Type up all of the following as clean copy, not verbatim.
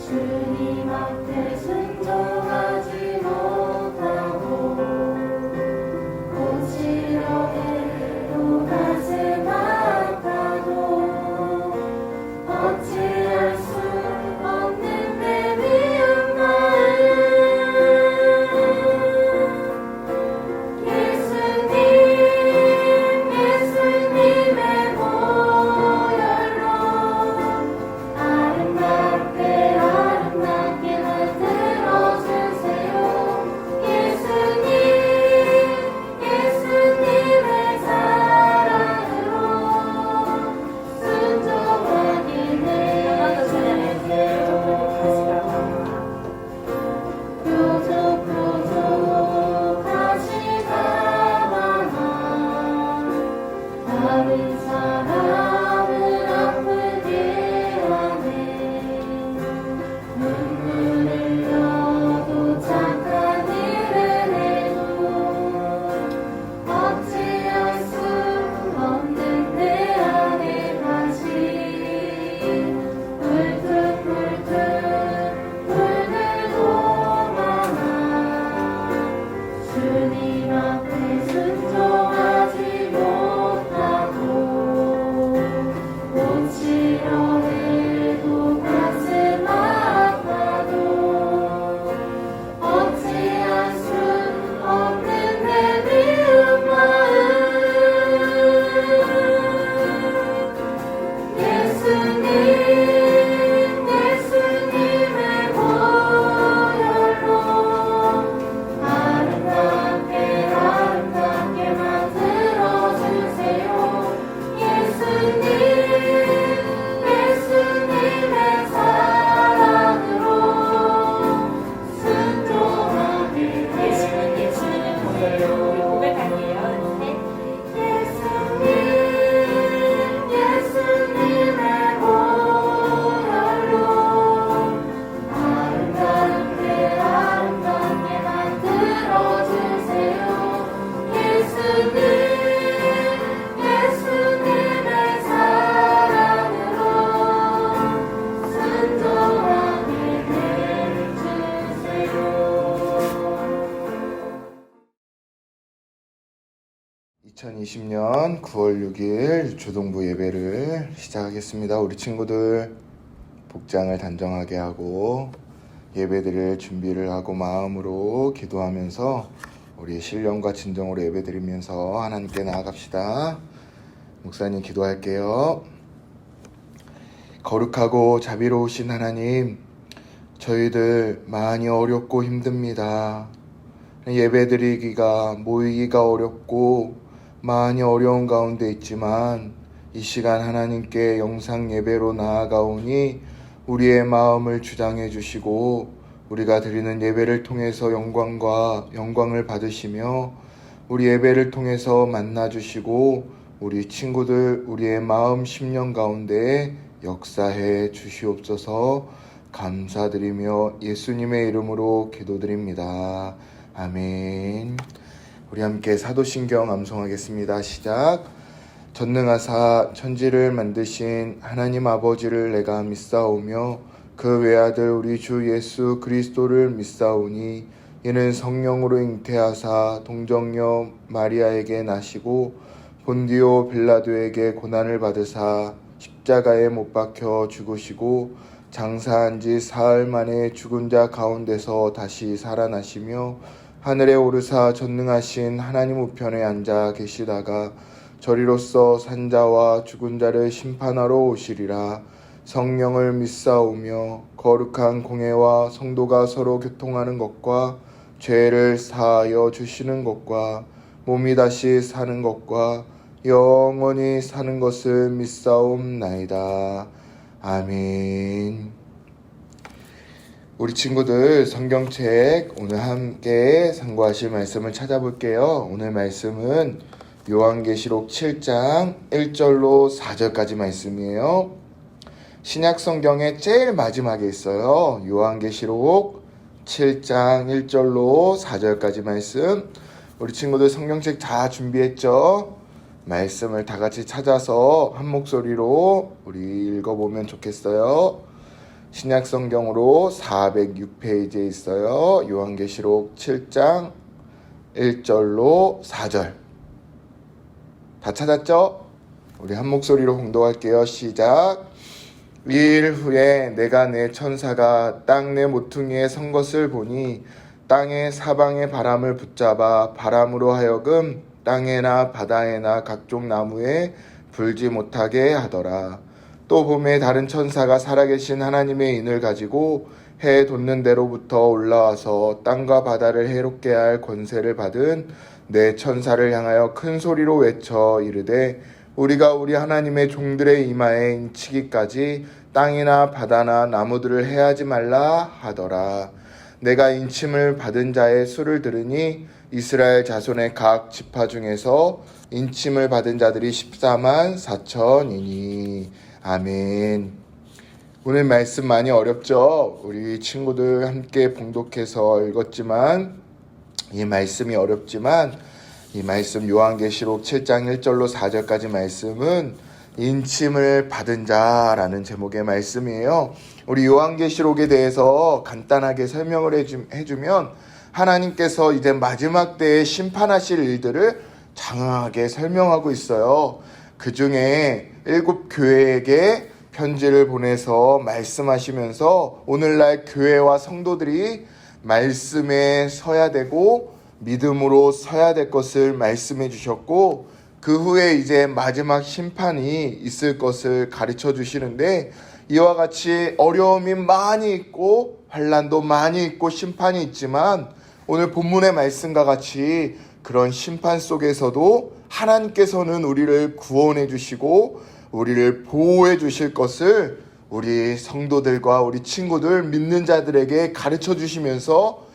주님 앞에 순종하지 못하고 고치려 해도 가슴 아파도 어찌할 수 없는 내 미운 마음 예수님의 보혈로 아름답게 만들어주세요. 예수님의 사랑으로 순종하기를 뾰족하시다마나 다른 사람을 아프게 하네. 눈물을 흘려도 착한 일을 해도 어찌할 수 없는 내 안의 다시 불틀불틀 불들도 많아. 주님 앞에 순종하지 못하고 고치려 해도 가슴 아파도 어찌할 수 없는 내 미운 마음 예수님의 보혈로 아름답게 만들어주세요. 예수님의 사랑으로 순종하기를 예수님의 보혈로 우리 고백할게요. 예수님의 보혈로 아름답게 만들어주세요. 예수님의 사랑으로 순종하게 해주세요. 2020년 9월 6일 주동부 예배를 시작하겠습니다. 우리 친구들 복장을 단정하게 하고 예배드릴 준비를 하고 마음으로 기도하면서 우리 신령과 진정으로 예배드리면서 하나님께 나아갑시다. 목사님 기도할게요. 거룩하고 자비로우신 하나님, 저희들 많이 어렵고 힘듭니다. 예배드리기가 모이기가 어렵고 많이 어려운 가운데 있지만 이 시간 하나님께 영상 예배로 나아가오니 우리의 마음을 주장해 주시고 우리가 드리는 예배를 통해서 영광을 받으시며 우리 예배를 통해서 만나 주시고 우리 친구들 우리의 마음 심령 가운데 역사해 주시옵소서. 감사드리며 예수님의 이름으로 기도드립니다. 아멘. 우리 함께 사도신경 암송하겠습니다. 시작. 전능하사 천지를 만드신 하나님 아버지를 내가 믿사오며 그 외아들 우리 주 예수 그리스도를 믿사오니 이는 성령으로 잉태하사 동정녀 마리아에게 나시고 본디오 빌라도에게 고난을 받으사 십자가에 못 박혀 죽으시고 장사한 지 사흘 만에 죽은 자 가운데서 다시 살아나시며 하늘에 오르사 전능하신 하나님 우편에 앉아 계시다가 저리로서 산자와 죽은 자를 심판하러 오시리라. 성령을 믿사오며 거룩한 공회와 성도가 서로 교통하는 것과 죄를 사하여 주시는 것과 몸이 다시 사는 것과 영원히 사는 것을 믿사옵나이다. 아멘. 우리 친구들 성경책 오늘 함께 상고하실 말씀을 찾아볼게요. 오늘 말씀은 요한계시록 7장 1절로 4절까지 말씀이에요. 신약 성경의 제일 마지막에 있어요. 요한계시록 7장 1절로 4절까지 말씀. 우리 친구들 성경책 다 준비했죠? 말씀을 다 같이 찾아서 한 목소리로 우리 읽어보면 좋겠어요. 신약 성경으로 406페이지에 있어요. 요한계시록 7장 1절로 4절. 다 찾았죠? 우리 한 목소리로 봉독할게요. 시작. 이일 후에 내가 내 천사가 땅 내 모퉁이에 선 것을 보니 땅의 사방의 바람을 붙잡아 바람으로 하여금 땅에나 바다에나 각종 나무에 불지 못하게 하더라. 또 봄에 다른 천사가 살아계신 하나님의 인을 가지고 해 돋는 데로부터 올라와서 땅과 바다를 해롭게 할 권세를 받은 내 천사를 향하여 큰 소리로 외쳐 이르되 우리가 우리 하나님의 종들의 이마에 인치기까지 땅이나 바다나 나무들을 해하지 말라 하더라. 내가 인침을 받은 자의 수를 들으니 이스라엘 자손의 각 지파 중에서 인침을 받은 자들이 14만 4천이니. 아멘. 오늘 말씀 많이 어렵죠? 우리 친구들 함께 봉독해서 읽었지만 이 말씀이 어렵지만 이 말씀 요한계시록 7장 1절로 4절까지 말씀은 인침을 받은 자라는 제목의 말씀이에요. 우리 요한계시록에 대해서 간단하게 설명을 해주면 하나님께서 이제 마지막 때에 심판하실 일들을 장황하게 설명하고 있어요. 그 중에 7 교회에게 편지를 보내서 말씀하시면서 오늘날 교회와 성도들이 말씀에 서야 되고 믿음으로 서야 될 것을 말씀해 주셨고 그 후에 이제 마지막 심판이 있을 것을 가르쳐 주시는데 이와 같이 어려움이 많이 있고 환난도 많이 있고 심판이 있지만 오늘 본문의 말씀과 같이 그런 심판 속에서도 하나님께서는 우리를 구원해 주시고 우리를 보호해 주실 것을 우리 성도들과 우리 친구들 믿는 자들에게 가르쳐 주시면서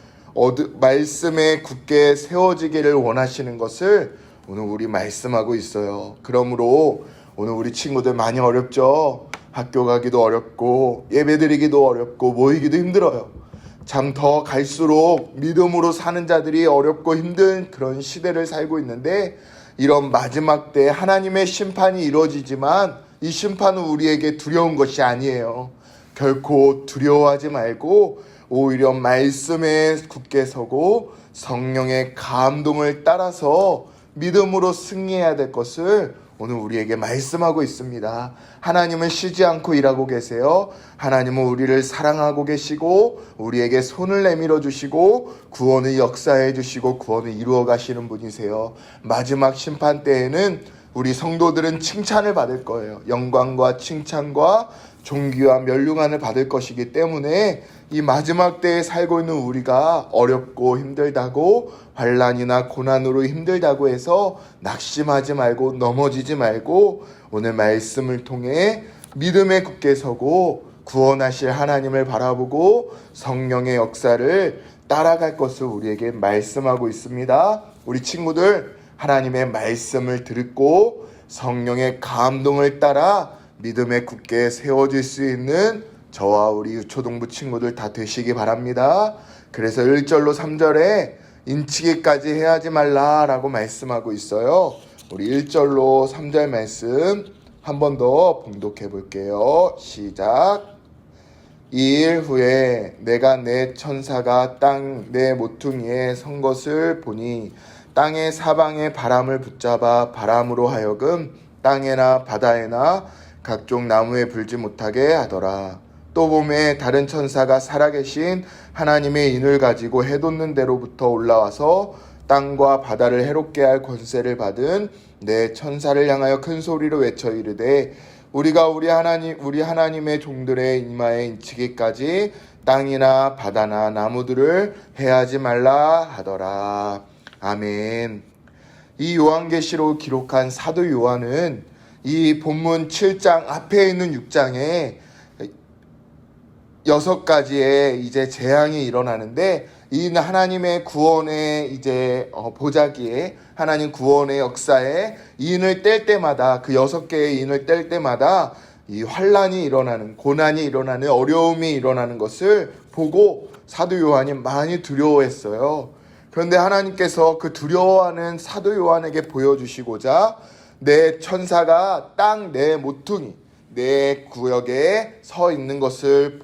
말씀에 굳게 세워지기를 원하시는 것을 오늘 우리 말씀하고 있어요. 그러므로 오늘 우리 친구들 많이 어렵죠? 학교 가기도 어렵고 예배드리기도 어렵고 모이기도 힘들어요. 참 더 갈수록 믿음으로 사는 자들이 어렵고 힘든 그런 시대를 살고 있는데 이런 마지막 때 하나님의 심판이 이루어지지만 이 심판은 우리에게 두려운 것이 아니에요. 결코 두려워하지 말고 오히려 말씀에 굳게 서고 성령의 감동을 따라서 믿음으로 승리해야 될 것을 오늘 우리에게 말씀하고 있습니다. 하나님은 쉬지 않고 일하고 계세요. 하나님은 우리를 사랑하고 계시고 우리에게 손을 내밀어 주시고 구원을 역사해 주시고 구원을 이루어 가시는 분이세요. 마지막 심판 때에는 우리 성도들은 칭찬을 받을 거예요. 영광과 칭찬과 존귀와 멸류관을 받을 것이기 때문에 이 마지막 때에 살고 있는 우리가 어렵고 힘들다고 환난이나 고난으로 힘들다고 해서 낙심하지 말고 넘어지지 말고 오늘 말씀을 통해 믿음에 굳게 서고 구원하실 하나님을 바라보고 성령의 역사를 따라갈 것을 우리에게 말씀하고 있습니다. 우리 친구들 하나님의 말씀을 듣고 성령의 감동을 따라 믿음에 굳게 세워질 수 있는 저와 우리 유초동부 친구들 다 되시기 바랍니다. 그래서 1절로 3절에 인치기까지 해하지 말라라고 말씀하고 있어요. 우리 1절로 3절 말씀 한 번 더 봉독해 볼게요. 시작. 이일 후에 내가 내 천사가 땅 내 모퉁이에 선 것을 보니 땅의 사방의 바람을 붙잡아 바람으로 하여금 땅에나 바다에나 각종 나무에 불지 못하게 하더라. 또 봄에 다른 천사가 살아계신 하나님의 인을 가지고 해돋는 데로부터 올라와서 땅과 바다를 해롭게 할 권세를 받은 내 천사를 향하여 큰 소리로 외쳐 이르되 우리가 우리 하나님의 종들의 이마에 인치기까지 땅이나 바다나 나무들을 해하지 말라 하더라. 아멘. 이 요한계시록을 기록한 사도 요한은 이 본문 7장 앞에 있는 6장에 6가지의 이제 재앙이 일어나는데 이 하나님의 구원의 이제 보자기에 하나님 구원의 역사에 인을 뗄 때마다 그 6개의 인을 뗄 때마다 이 환란이 일어나는 고난이 일어나는 어려움이 일어나는 것을 보고 사도 요한이 많이 두려워했어요. 그런데 하나님께서 그 두려워하는 사도 요한에게 보여주시고자 내 천사가 땅 내 모퉁이 내 구역에 서 있는 것을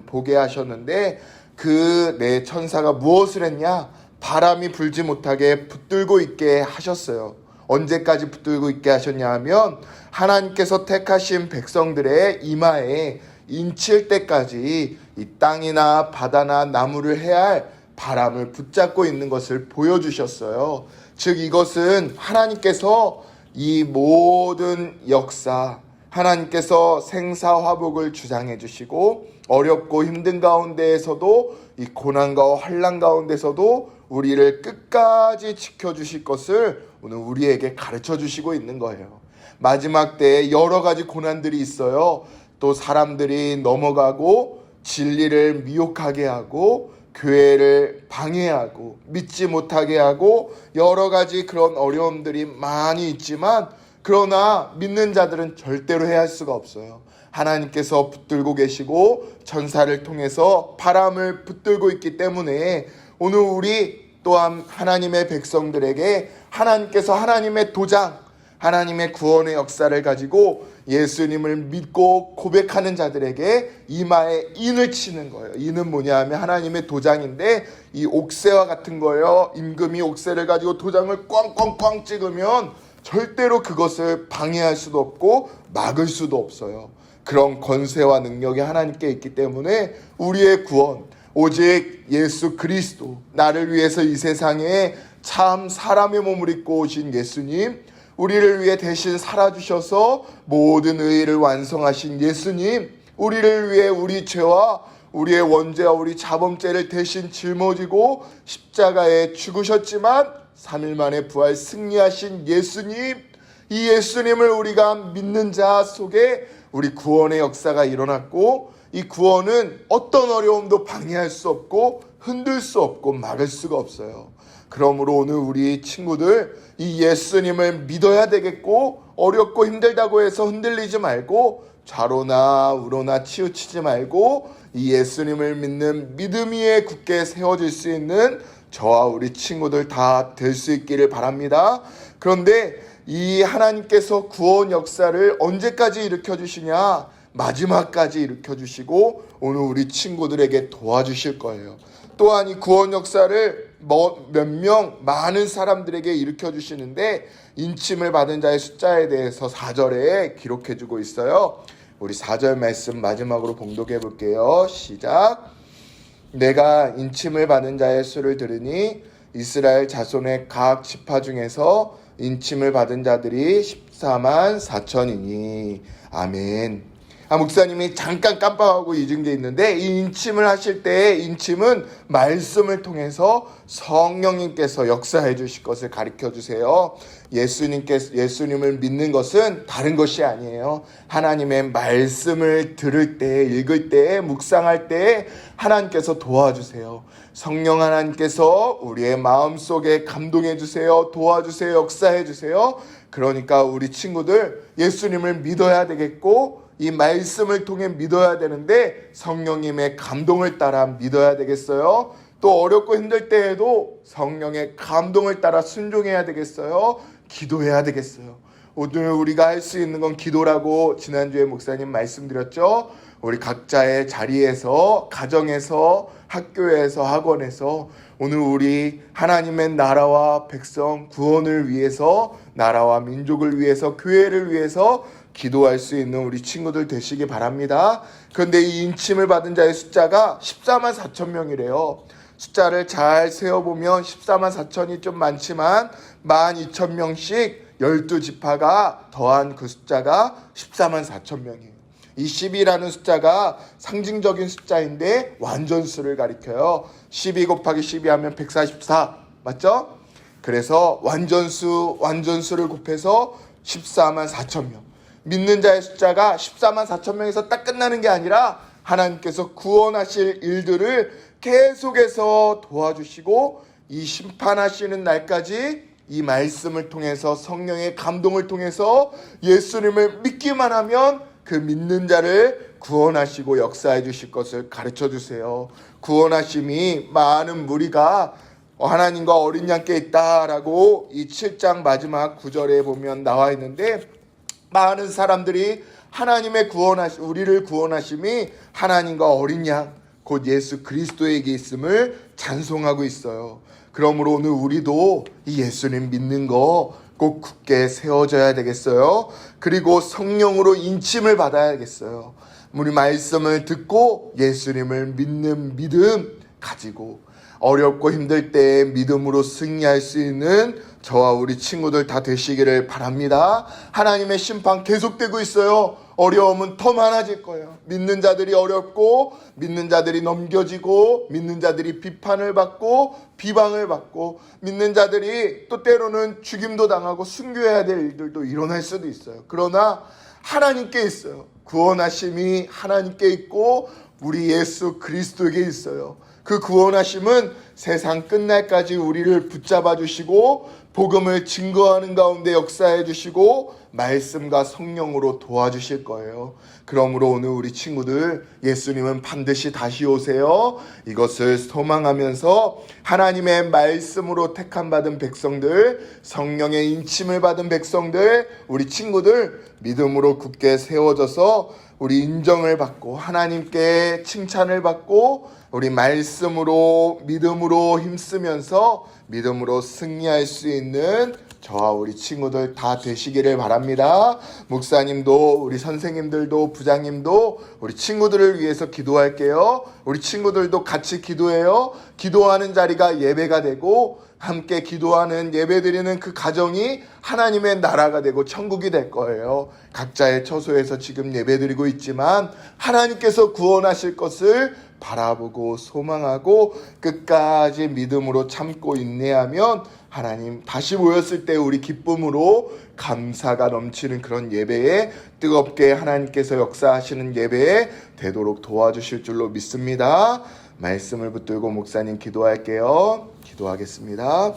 보게 하셨는데 그 내 천사가 무엇을 했냐? 바람이 불지 못하게 붙들고 있게 하셨어요. 언제까지 붙들고 있게 하셨냐 하면 하나님께서 택하신 백성들의 이마에 인칠 때까지 이 땅이나 바다나 나무를 해야 할 바람을 붙잡고 있는 것을 보여주셨어요. 즉 이것은 하나님께서 이 모든 역사, 하나님께서 생사화복을 주장해 주시고 어렵고 힘든 가운데에서도 이 고난과 환난 가운데서도 우리를 끝까지 지켜주실 것을 오늘 우리에게 가르쳐 주시고 있는 거예요. 마지막 때에 여러 가지 고난들이 있어요. 또 사람들이 넘어가고 진리를 미혹하게 하고 교회를 방해하고 믿지 못하게 하고 여러 가지 그런 어려움들이 많이 있지만 그러나 믿는 자들은 절대로 해할 수가 없어요. 하나님께서 붙들고 계시고 천사를 통해서 바람을 붙들고 있기 때문에 오늘 우리 또한 하나님의 백성들에게 하나님께서 하나님의 도장, 하나님의 구원의 역사를 가지고 예수님을 믿고 고백하는 자들에게 이마에 인을 치는 거예요. 인은 뭐냐 하면 하나님의 도장인데 이 옥새와 같은 거예요. 임금이 옥새를 가지고 도장을 꽝꽝꽝 찍으면 절대로 그것을 방해할 수도 없고 막을 수도 없어요. 그런 권세와 능력이 하나님께 있기 때문에 우리의 구원, 오직 예수 그리스도, 나를 위해서 이 세상에 참 사람의 몸을 입고 오신 예수님, 우리를 위해 대신 살아주셔서 모든 의의를 완성하신 예수님, 우리를 위해 우리 죄와 우리의 원죄와 우리 자범죄를 대신 짊어지고 십자가에 죽으셨지만 3일 만에 부활 승리하신 예수님, 이 예수님을 우리가 믿는 자 속에 우리 구원의 역사가 일어났고 이 구원은 어떤 어려움도 방해할 수 없고 흔들 수 없고 막을 수가 없어요. 그러므로 오늘 우리 친구들 이 예수님을 믿어야 되겠고 어렵고 힘들다고 해서 흔들리지 말고 좌로나 우로나 치우치지 말고 이 예수님을 믿는 믿음 위에 굳게 세워질 수 있는 저와 우리 친구들 다 될 수 있기를 바랍니다. 그런데 이 하나님께서 구원 역사를 언제까지 일으켜 주시냐? 마지막까지 일으켜 주시고 오늘 우리 친구들에게 도와주실 거예요. 또한 이 구원 역사를 몇 명 많은 사람들에게 일으켜 주시는데 인침을 받은 자의 숫자에 대해서 4절에 기록해 주고 있어요. 우리 4절 말씀 마지막으로 봉독해 볼게요. 시작. 내가 인침을 받은 자의 수를 들으니 이스라엘 자손의 각 지파 중에서 인침을 받은 자들이 14만 4천이니 아멘. 목사님이 잠깐 깜빡하고 잊은 게 있는데 이 인침을 하실 때 인침은 말씀을 통해서 성령님께서 역사해 주실 것을 가르쳐 주세요. 예수님을 믿는 것은 다른 것이 아니에요. 하나님의 말씀을 들을 때, 읽을 때, 묵상할 때 하나님께서 도와주세요. 성령 하나님께서 우리의 마음속에 감동해 주세요. 도와주세요. 역사해 주세요. 그러니까 우리 친구들 예수님을 믿어야 되겠고 이 말씀을 통해 믿어야 되는데 성령님의 감동을 따라 믿어야 되겠어요. 또 어렵고 힘들 때에도 성령의 감동을 따라 순종해야 되겠어요. 기도해야 되겠어요. 오늘 우리가 할 수 있는 건 기도라고 지난주에 목사님 말씀드렸죠. 우리 각자의 자리에서, 가정에서, 학교에서, 학원에서 오늘 우리 하나님의 나라와 백성 구원을 위해서, 나라와 민족을 위해서, 교회를 위해서 기도할 수 있는 우리 친구들 되시기 바랍니다. 그런데 이 인침을 받은 자의 숫자가 14만 4천 명이래요. 숫자를 잘 세어보면 14만 4천이 좀 많지만 12,000명씩 12지파가 더한 그 숫자가 14만 4천 명이에요. 이 10이라는 숫자가 상징적인 숫자인데 완전수를 가리켜요. 12 곱하기 12 하면 144 맞죠? 그래서 완전수를 곱해서 14만 4천 명. 믿는 자의 숫자가 14만 4천 명에서 딱 끝나는 게 아니라 하나님께서 구원하실 일들을 계속해서 도와주시고 이 심판하시는 날까지 이 말씀을 통해서 성령의 감동을 통해서 예수님을 믿기만 하면 그 믿는 자를 구원하시고 역사해 주실 것을 가르쳐 주세요. 구원하심이 많은 무리가 하나님과 어린 양께 있다라고 이 7장 마지막 9절에 보면 나와 있는데 많은 사람들이 하나님의 우리를 구원하심이 하나님과 어린 양 곧 예수 그리스도에게 있음을 찬송하고 있어요. 그러므로 오늘 우리도 이 예수님 믿는 거 꼭 굳게 세워져야 되겠어요. 그리고 성령으로 인침을 받아야겠어요. 우리 말씀을 듣고 예수님을 믿는 믿음 가지고 어렵고 힘들 때 믿음으로 승리할 수 있는 저와 우리 친구들 다 되시기를 바랍니다. 하나님의 심판 계속되고 있어요. 어려움은 더 많아질 거예요. 믿는 자들이 어렵고 믿는 자들이 넘겨지고 믿는 자들이 비판을 받고 비방을 받고 믿는 자들이 또 때로는 죽임도 당하고 순교해야 될 일들도 일어날 수도 있어요. 그러나 하나님께 있어요. 구원하심이 하나님께 있고 우리 예수 그리스도에게 있어요. 그 구원하심은 세상 끝날까지 우리를 붙잡아 주시고 복음을 증거하는 가운데 역사해 주시고 말씀과 성령으로 도와주실 거예요. 그러므로 오늘 우리 친구들 예수님은 반드시 다시 오세요. 이것을 소망하면서 하나님의 말씀으로 택함 받은 백성들, 성령의 인침을 받은 백성들, 우리 친구들 믿음으로 굳게 세워져서 우리 인정을 받고 하나님께 칭찬을 받고 우리 말씀으로 믿음으로 힘쓰면서 믿음으로 승리할 수 있는 저와 우리 친구들 다 되시기를 바랍니다. 목사님도 우리 선생님들도 부장님도 우리 친구들을 위해서 기도할게요. 우리 친구들도 같이 기도해요. 기도하는 자리가 예배가 되고 함께 기도하는 예배드리는 그 가정이 하나님의 나라가 되고 천국이 될 거예요. 각자의 처소에서 지금 예배드리고 있지만 하나님께서 구원하실 것을 바라보고 소망하고 끝까지 믿음으로 참고 인내하면 하나님 다시 모였을 때 우리 기쁨으로 감사가 넘치는 그런 예배에 뜨겁게 하나님께서 역사하시는 예배에 되도록 도와주실 줄로 믿습니다. 말씀을 붙들고 목사님 기도할게요. 기도하겠습니다.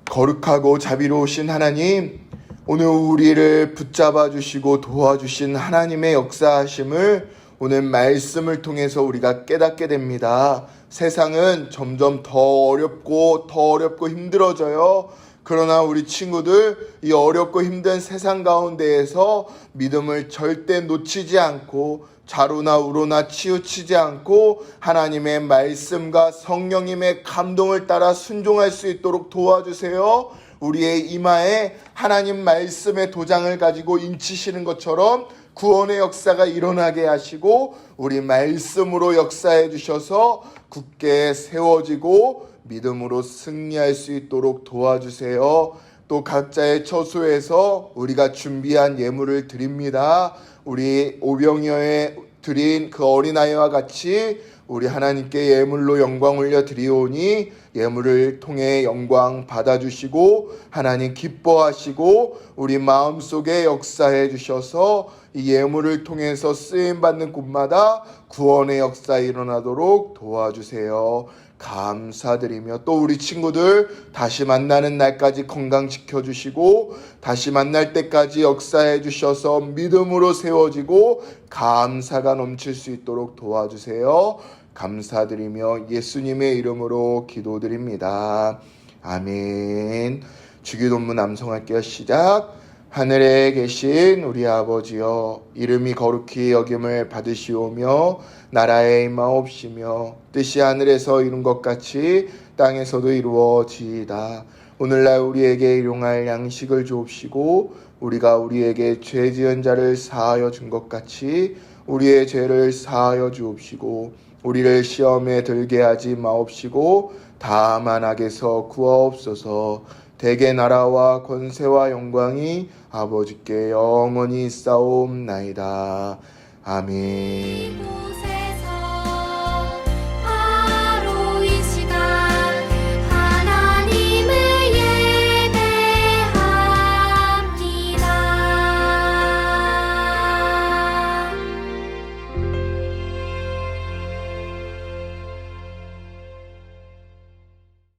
거룩하고 자비로우신 하나님, 오늘 우리를 붙잡아 주시고 도와주신 하나님의 역사하심을 오늘 말씀을 통해서 우리가 깨닫게 됩니다. 세상은 점점 더 어렵고 힘들어져요. 그러나 우리 친구들 이 어렵고 힘든 세상 가운데에서 믿음을 절대 놓치지 않고 좌로나 우로나 치우치지 않고 하나님의 말씀과 성령님의 감동을 따라 순종할 수 있도록 도와주세요. 우리의 이마에 하나님 말씀의 도장을 가지고 인치시는 것처럼 구원의 역사가 일어나게 하시고 우리 말씀으로 역사해 주셔서 굳게 세워지고 믿음으로 승리할 수 있도록 도와주세요. 또 각자의 처소에서 우리가 준비한 예물을 드립니다. 우리 오병이어에 드린 그 어린아이와 같이 우리 하나님께 예물로 영광 올려 드리오니 예물을 통해 영광 받아주시고 하나님 기뻐하시고 우리 마음속에 역사해 주셔서 이 예물을 통해서 쓰임받는 곳마다 구원의 역사 일어나도록 도와주세요. 감사드리며 또 우리 친구들 다시 만나는 날까지 건강 지켜주시고 다시 만날 때까지 역사해 주셔서 믿음으로 세워지고 감사가 넘칠 수 있도록 도와주세요. 감사드리며 예수님의 이름으로 기도드립니다. 아멘. 주기도문 암송할게요. 시작. 하늘에 계신 우리 아버지여, 이름이 거룩히 여김을 받으시오며 나라에 임하옵시며 뜻이 하늘에서 이룬 것 같이 땅에서도 이루어지이다. 오늘날 우리에게 일용할 양식을 주옵시고 우리가 우리에게 죄 지은 자를 사하여 준 것 같이 우리의 죄를 사하여 주옵시고 우리를 시험에 들게 하지 마옵시고 다만 악에서 구하옵소서. 대개 나라와 권세와 영광이 아버지께 영원히 있사옵나이다. 아멘.